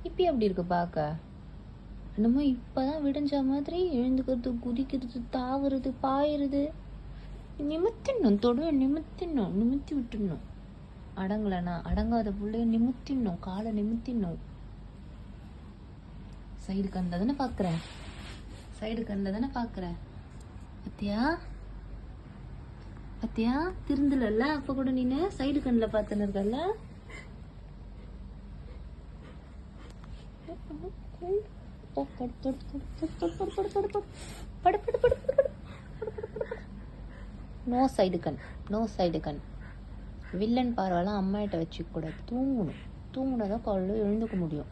இப்போ எப்படி இருக்கு பார்க்க? என்னமோ இப்போதான் விடிஞ்ச மாதிரி எழுந்துக்கிறது, குதிக்கிறது, தாவுறது, பாயுறது. நிமித்திடணும், தொடுவை நிமித்திடணும், நிமித்தி விட்டுடணும். அடங்கலைண்ணா அடங்காத பிள்ளைய நிமித்திடணும், காலை நிமித்திடணும். சைடு கண்ணில் தானே பார்க்குறேன், சைடு கண்ணில் தானே பார்க்குறேன். பத்தியா பத்தியா திருந்தல அப்போ கூட நீனு சைடு கண்ணில் பார்த்துன்னு இருக்கல. நோ சைடு கண், நோ சைடு கண். வில்லன் பார்வைலாம் அம்மாயிட்ட வச்சுக்க கூடாது. தூங்கணும், தூங்கினாதான் காலையில் எழுந்துக்க முடியும்.